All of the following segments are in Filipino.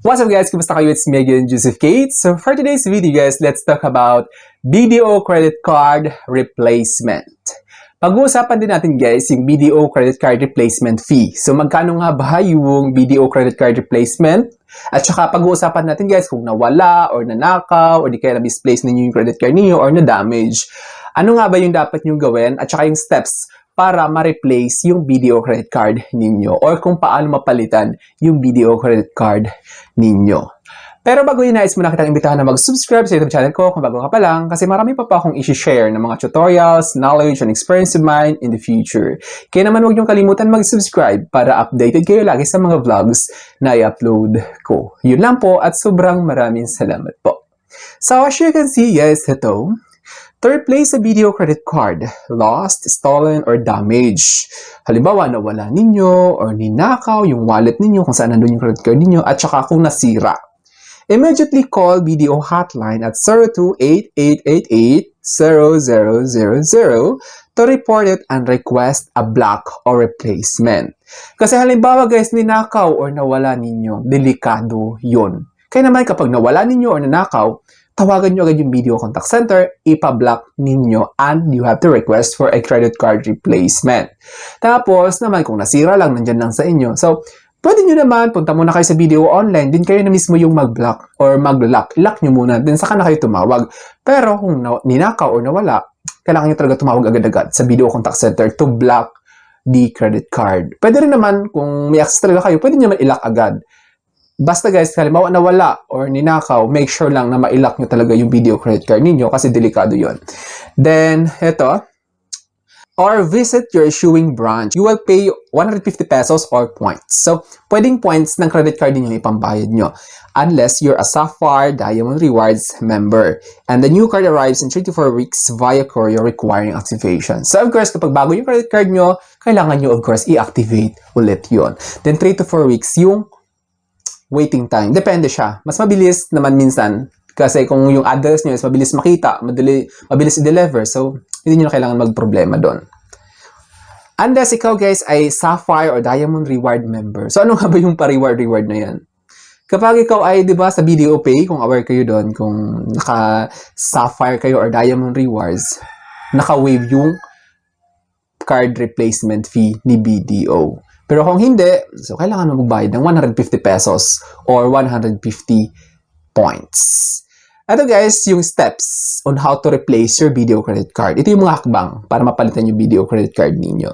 What's up guys? Kumusta kayo? It's me again, Joseph Kate. So for today's video guys, let's talk about BDO credit card replacement. Pag-uusapan din natin guys yung BDO credit card replacement fee. So magkano nga ba yung BDO credit card replacement? At saka pag-uusapan natin guys kung nawala or nanakaw or di kaya na-misplace ninyo yung credit card ninyo or na-damage. Ano nga ba yung dapat nyo gawin? At saka yung steps para ma-replace yung BDO credit card ninyo or kung paano mapalitan yung BDO credit card ninyo. Pero bago yun, nais muna kitang imbitahan na mag-subscribe sa YouTube channel ko kung bago ka pa lang kasi marami pa akong i-share ng mga tutorials, knowledge, and experience of mine in the future. Kaya naman huwag niyong kalimutan mag-subscribe para updated kayo lagi sa mga vlogs na i-upload ko. Yun lang po at sobrang maraming salamat po. So as you can see guys, ito, to replace a BDO credit card, lost, stolen, or damaged. Halimbawa, nawala ninyo or ninakaw yung wallet ninyo kung saan nandun yung credit card ninyo at saka kung nasira. Immediately call BDO hotline at 02-8888-0000 to report it and request a block or replacement. Kasi halimbawa guys, ninakaw or nawala ninyo, delikado yun. Kaya naman kapag nawala ninyo or nanakaw, tawagan nyo agad yung BDO contact center, ipa-block ninyo, and you have to request for a credit card replacement. Tapos naman, kung nasira lang, nandyan lang sa inyo. So, pwede nyo naman, punta muna kayo sa BDO online, din kayo na mismo yung mag-block or mag-lock. Lock nyo muna, din saka na kayo tumawag. Pero kung ninakaw or nawala, kailangan nyo talaga tumawag agad-agad sa BDO contact center to block the credit card. Pwede rin naman, kung may access talaga kayo, pwede nyo naman i-lock agad. Basta guys, halimbawa nawala or ninakaw, make sure lang na ma-lock nyo talaga yung BDO credit card ninyo kasi delikado yon. Then, ito, or visit your issuing branch. You will pay 150 pesos or points. So, pwedeng points ng credit card ninyo ipambayad nyo unless you're a Sapphire Diamond Rewards member. And the new card arrives in 3 to 4 weeks via courier requiring activation. So, of course, kapag bago yung credit card nyo, kailangan nyo, of course, i-activate ulit yon. Then, 3 to 4 weeks yung waiting time. Depende siya. Mas mabilis naman minsan kasi kung yung address nyo is mabilis makita, mabilis i-deliver. So, hindi nyo na kailangan magproblema doon. Unless ikaw guys ay Sapphire or Diamond Reward member. So, ano nga ba yung pa-reward na yan? Kapag ikaw ay, di ba, sa BDO Pay, kung aware kayo doon, kung naka-Sapphire kayo or Diamond Rewards, naka-waive yung card replacement fee ni BDO. Pero kung hindi, so kailangan mo magbayad ng 150 pesos or 150 points. Ito guys, yung steps on how to replace your BDO credit card. Ito yung mga hakbang para mapalitan yung BDO credit card ninyo.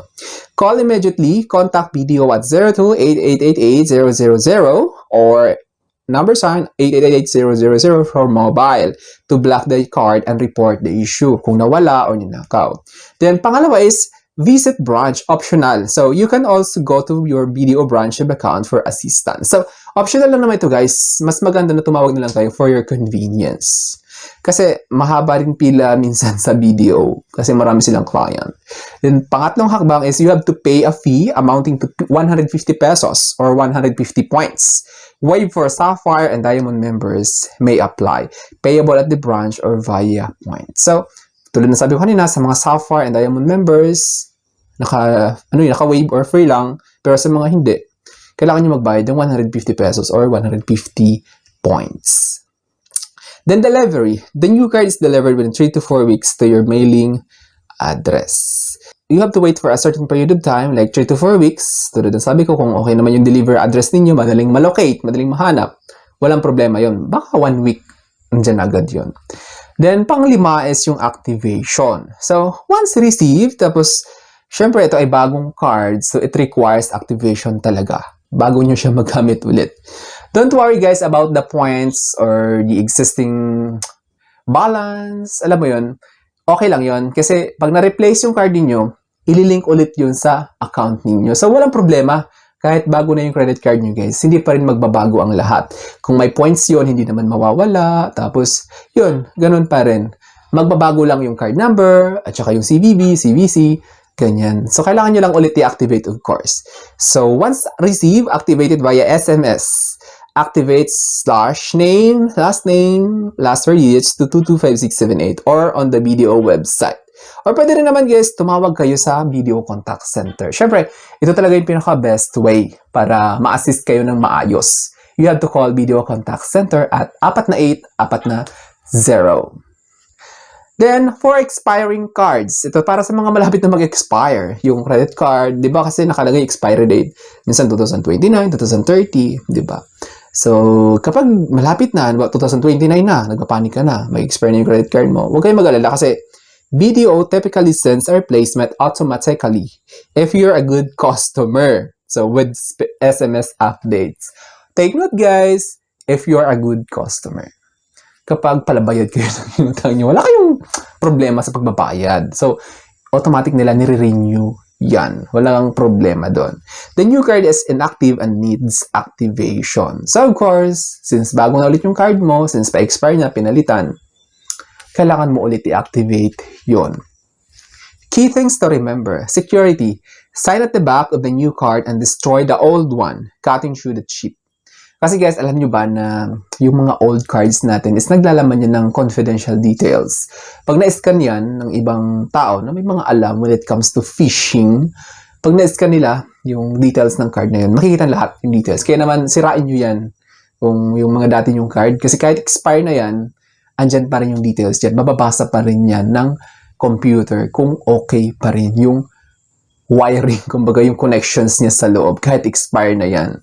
Call immediately, contact BDO at 02-8888-000 or number sign 8888-000 for mobile to block the card and report the issue kung nawala or ninakaw. Then pangalawa is visit branch, optional. So, you can also go to your BDO branch account for assistance. So, optional lang naman ito guys. Mas maganda na tumawag na lang kayo for your convenience. Kasi mahaba rin pila minsan sa BDO kasi marami silang client. Then, pangatlong hakbang is you have to pay a fee amounting to 150 pesos or 150 points. Waive for Sapphire and Diamond members may apply. Payable at the branch or via points. So, tulad na sabi ko kanina, sa mga Sapphire and Diamond members, naka-waive or free lang, pero sa mga hindi, kailangan nyo magbayad ng 150 pesos or 150 points. Then delivery. The new card is delivered within 3 to 4 weeks to your mailing address. You have to wait for a certain period of time, like 3 to 4 weeks. Tulad na sabi ko, kung okay naman yung deliver address ninyo, madaling malocate, madaling mahanap, walang problema yon. Baka 1 week, andyan agad yon. Then, panglima is yung activation. So, once received, tapos, syempre, ito ay bagong card, so it requires activation talaga bago nyo siya magamit ulit. Don't worry guys about the points or the existing balance. Alam mo yun, okay lang yun. Kasi, pag na-replace yung card niyo, ililink ulit yun sa account niyo. So, walang problema. Kahit bago na yung credit card nyo guys, hindi pa rin magbabago ang lahat. Kung may points yun, hindi naman mawawala. Tapos, yun, ganun pa rin. Magbabago lang yung card number, at saka yung CVV, CVC, ganyan. So, kailangan nyo lang ulit i-activate of course. So, once received, activated via SMS. Activate /name, last 4 digits to 225678 or on the BDO website. Or pwede rin naman guys, tumawag kayo sa BDO Contact Center. Siyempre, ito talaga yung pinaka-best way para ma-assist kayo ng maayos. you have to call Video Contact Center at 48440. Then, for expiring cards, ito para sa mga malapit na mag-expire, yung credit card, di ba kasi nakalagay expiry date, minsan 2029, 2030, di ba? So, kapag malapit na, 2029 na, nagpapanik ka na, mag-expire na yung credit card mo, huwag kayong mag-alala kasi BDO typically sends a replacement automatically if you're a good customer. So, with SMS updates. Take note guys, if you're a good customer. Kapag palabayad kayo ng utang nyo, wala kayong problema sa pagbabayad. So, automatic nila nire-renew yan. Walang problema doon. The new card is inactive and needs activation. So, of course, since bago na ulit yung card mo, since pa-expire na, pinalitan, kailangan mo ulit i-activate yon. Key things to remember. Security. Sign at the back of the new card and destroy the old one, cutting through the chip. Kasi guys, alam nyo ba na yung mga old cards natin is naglalaman yan ng confidential details. Pag na-scan yan ng ibang tao na may mga alam when it comes to phishing, pag na-scan nila yung details ng card na yun, makikita lahat yung details. Kaya naman, sirain nyo yan yung mga dati yung card. Kasi kahit expire na yan, andyan pa rin yung details dyan. Mababasa pa rin yan ng computer kung okay pa rin yung wiring, kumbaga yung connections niya sa loob, kahit expire na yan.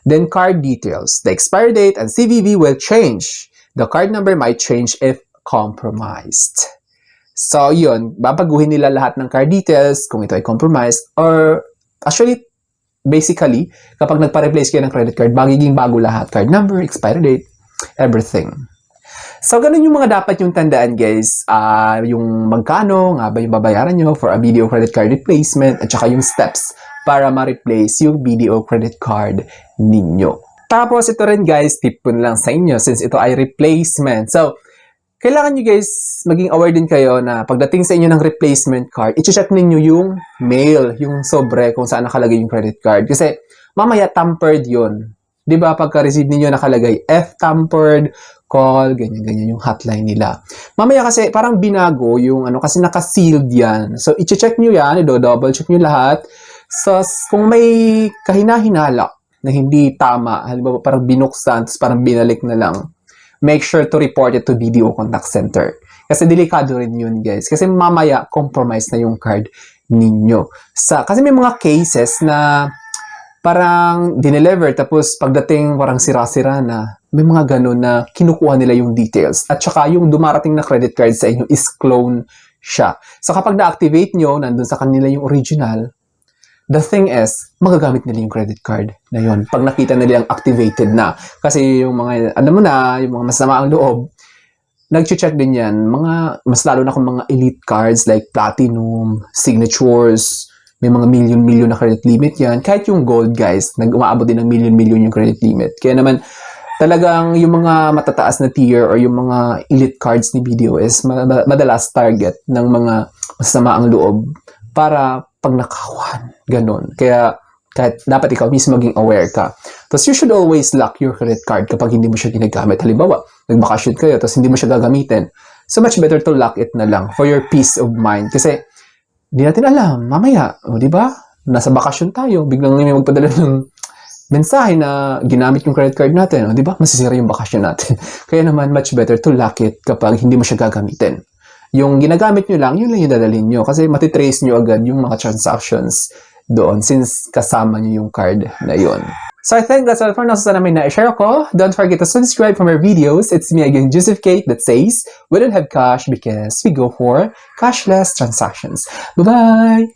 Then card details. The expiry date and CVV will change. The card number might change if compromised. So, yun. Babaguhin nila lahat ng card details kung ito ay compromised. Or, actually, basically, kapag nagpa-replace kayo ng credit card, magiging bago lahat. Card number, expiry date, everything. So, ganun yung mga dapat yung tandaan, guys. Yung magkano, nga ba yung babayaran nyo for a video credit card replacement, at saka yung steps para ma-replace yung BDO credit card ninyo. Tapos, ito rin guys, tip ko na lang sa inyo since ito ay replacement. So, kailangan nyo guys, maging aware din kayo na pagdating sa inyo ng replacement card, i-check ninyo yung mail, yung sobre kung saan nakalagay yung credit card. Kasi, mamaya tampered yun. Diba, pagka-receive ninyo nakalagay F-tampered, call, ganyan-ganyan yung hotline nila. Mamaya kasi parang binago yung kasi naka-sealed yan. So, i-check nyo yan, i-double check nyo lahat. So, kung may kahina-hinala na hindi tama, halimbawa parang binuksan, tapos parang binalik na lang, make sure to report it to BDO Contact Center. Kasi delikado rin yun, guys. Kasi mamaya, compromise na yung card ninyo. Kasi may mga cases na parang dineliver, tapos pagdating parang sira-sira na, may mga ganun na kinukuha nila yung details. At saka yung dumarating na credit card sa inyo is clone siya. So, kapag na-activate nyo, nandun sa kanila yung original, the thing is, magagamit nila yung credit card na yun. Pag nakita nila yung activated na. Kasi yung mga, mo na, yung mga masama ang loob, nag-check din yan. Mas lalo na kung mga elite cards like Platinum, Signatures, may mga million-million na credit limit yan. Kahit yung gold, guys, umaabot din ng million-million yung credit limit. Kaya naman, talagang yung mga matataas na tier or yung mga elite cards ni BDO is madalas target ng mga masama ang loob para pag nakawan, ganun. Kaya, kahit dapat ikaw mismo maging aware ka. Tapos, you should always lock your credit card kapag hindi mo siya ginagamit. Halimbawa, nagbakasyon kayo, tapos hindi mo siya gagamitin. So, much better to lock it na lang for your peace of mind. Kasi, hindi natin alam, mamaya, di ba? Nasa bakasyon tayo, biglang may magpadala ng mensahe na ginamit yung credit card natin. Di ba? Masisira yung bakasyon natin. Kaya naman, much better to lock it kapag hindi mo siya gagamitin. Yung ginagamit nyo lang, yun lang yung dadalhin nyo. Kasi matitrace nyo agad yung mga transactions doon since kasama nyo yung card na yun. So I think that's all for now. So sana may na-share ako. Don't forget to subscribe for more videos. It's me again, Joseph Kate, that says, we don't have cash because we go for cashless transactions. Bye-bye!